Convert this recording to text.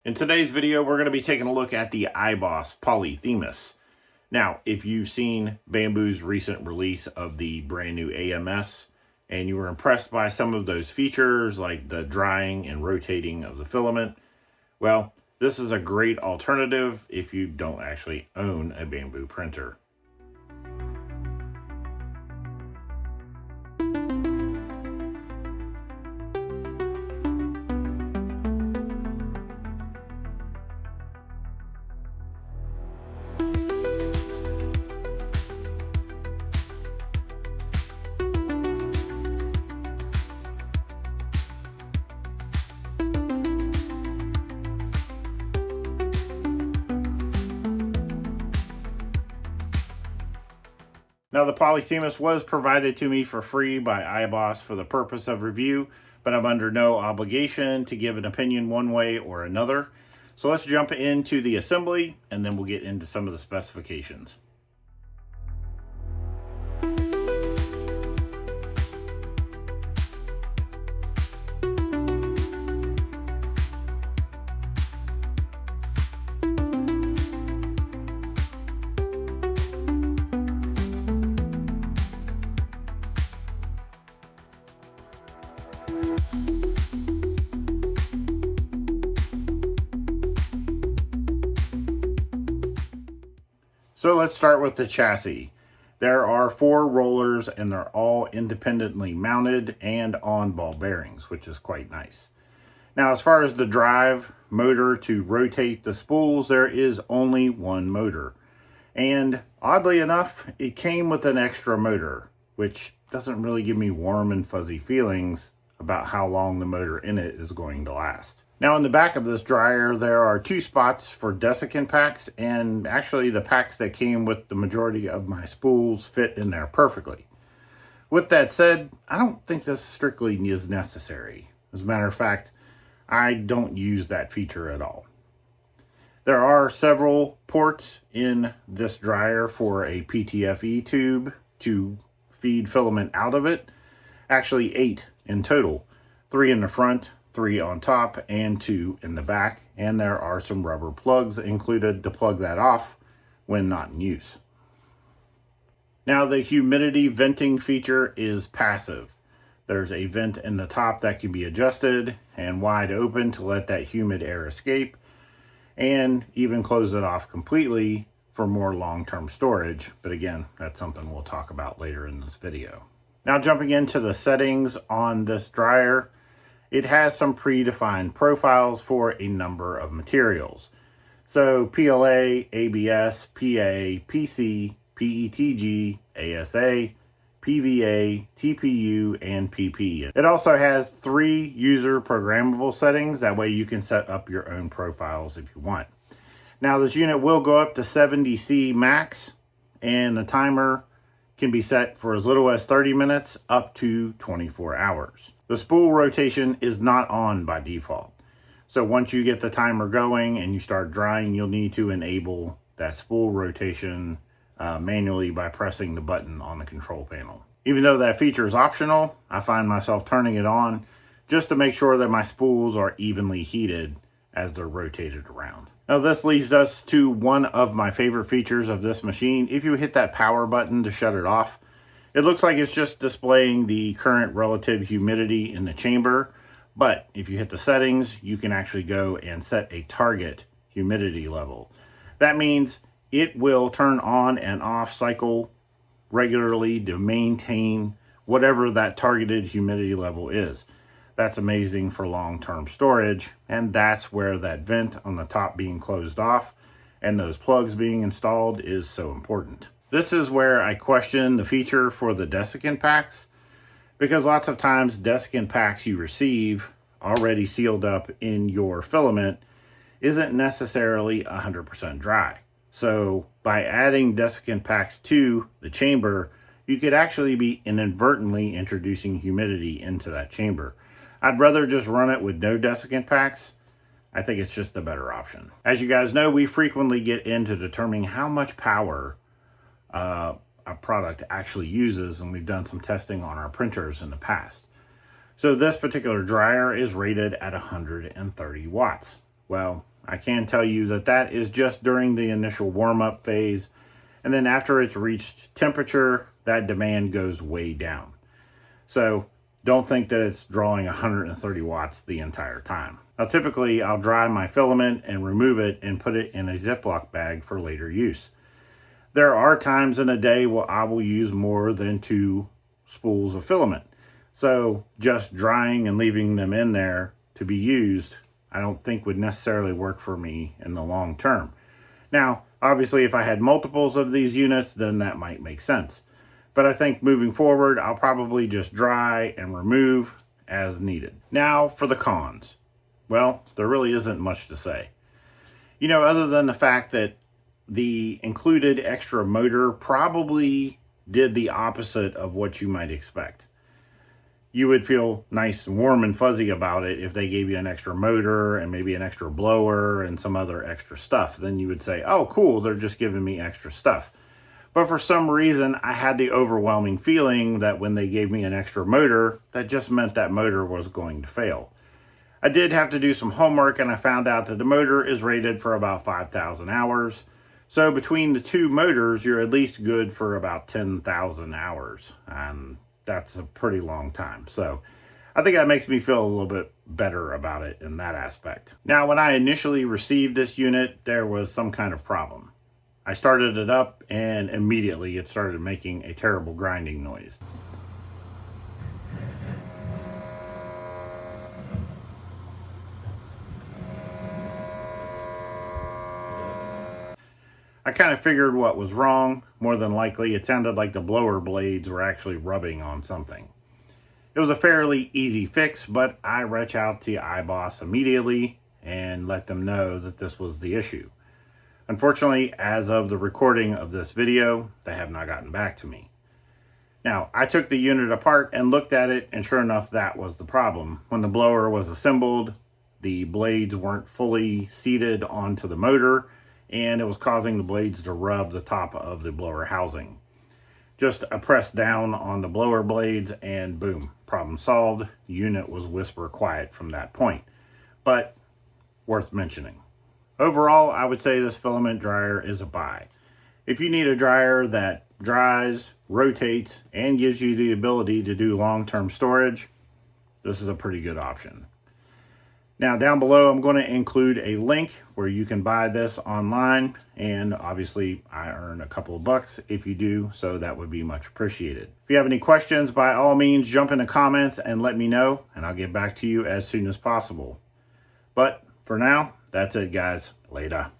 In today's video, we're going to be taking a look at the EIBOS Polyphemus. Now, if you've seen Bamboo's recent release of the brand new AMS and you were impressed by some of those features like the drying and rotating of the filament, well, this is a great alternative if you don't actually own a Bamboo printer. Now, the Polyphemus was provided to me for free by EIBOS for the purpose of review, but I'm under no obligation to give an opinion one way or another. So let's jump into the assembly and then we'll get into some of the specifications. So let's start with the chassis. There are 4 rollers and they're all independently mounted and on ball bearings, which is quite nice. Now, as far as the drive motor to rotate the spools, there is only one motor. And oddly enough, it came with an extra motor, which doesn't really give me warm and fuzzy feelings about how long the motor in it is going to last. Now, in the back of this dryer, there are 2 spots for desiccant packs, and actually the packs that came with the majority of my spools fit in there perfectly. With that said, I don't think this strictly is necessary. As a matter of fact, I don't use that feature at all. There are several ports in this dryer for a PTFE tube to feed filament out of it. Actually 8 in total, 3 in the front, 3 on top, and 2 in the back, and there are some rubber plugs included to plug that off when not in use. Now, the humidity venting feature is passive. There's a vent in the top that can be adjusted and wide open to let that humid air escape, and even close it off completely for more long-term storage, but again, that's something we'll talk about later in this video. Now, jumping into the settings on this dryer, it has some predefined profiles for a number of materials. So PLA, ABS, PA, PC, PETG, ASA, PVA, TPU, and PP. It also has 3 user programmable settings. That way you can set up your own profiles if you want. Now, this unit will go up to 70C max, and the timer can be set for as little as 30 minutes up to 24 hours. The spool rotation is not on by default. So once you get the timer going and you start drying, you'll need to enable that spool rotation manually by pressing the button on the control panel. Even though that feature is optional, I find myself turning it on just to make sure that my spools are evenly heated as they're rotated around. Now, this leads us to one of my favorite features of this machine. If you hit that power button to shut it off, it looks like it's just displaying the current relative humidity in the chamber, but if you hit the settings, you can actually go and set a target humidity level. That means it will turn on and off cycle regularly to maintain whatever that targeted humidity level is. That's amazing for long-term storage, and that's where that vent on the top being closed off and those plugs being installed is so important. This is where I question the feature for the desiccant packs, because lots of times desiccant packs you receive already sealed up in your filament isn't necessarily 100% dry. So by adding desiccant packs to the chamber, you could actually be inadvertently introducing humidity into that chamber. I'd rather just run it with no desiccant packs. I think it's just the better option. As you guys know, we frequently get into determining how much power a product actually uses, and we've done some testing on our printers in the past. So this particular dryer is rated at 130 watts. Well, I can tell you that that is just during the initial warm-up phase, and then after it's reached temperature, that demand goes way down. So don't think that it's drawing 130 watts the entire time. Now typically I'll dry my filament and remove it and put it in a Ziploc bag for later use. There are times in a day where I will use more than 2 spools of filament. So just drying and leaving them in there to be used, I don't think would necessarily work for me in the long term. Now, obviously if I had multiples of these units, then that might make sense. But I think moving forward, I'll probably just dry and remove as needed. Now for the cons. Well, there really isn't much to say. You know, other than the fact that the included extra motor probably did the opposite of what you might expect. You would feel nice and warm and fuzzy about it if they gave you an extra motor and maybe an extra blower and some other extra stuff. Then you would say, oh cool, they're just giving me extra stuff. But for some reason, I had the overwhelming feeling that when they gave me an extra motor, that just meant that motor was going to fail. I did have to do some homework, and I found out that the motor is rated for about 5,000 hours. So between the 2 motors, you're at least good for about 10,000 hours. And that's a pretty long time. So I think that makes me feel a little bit better about it in that aspect. Now, when I initially received this unit, there was some kind of problem. I started it up and immediately it started making a terrible grinding noise. I kind of figured what was wrong. More than likely, it sounded like the blower blades were actually rubbing on something. It was a fairly easy fix, but I reached out to EIBOS immediately and let them know that this was the issue. Unfortunately, as of the recording of this video, they have not gotten back to me. Now, I took the unit apart and looked at it, and sure enough, that was the problem. When the blower was assembled, the blades weren't fully seated onto the motor, and it was causing the blades to rub the top of the blower housing. Just a press down on the blower blades and boom, problem solved. The unit was whisper quiet from that point, but worth mentioning. Overall, I would say this filament dryer is a buy. If you need a dryer that dries, rotates, and gives you the ability to do long-term storage, this is a pretty good option. Now down below, I'm going to include a link where you can buy this online, and obviously I earn a couple of bucks if you do, so that would be much appreciated. If you have any questions, by all means, jump in the comments and let me know, and I'll get back to you as soon as possible. But for now, that's it guys. Later.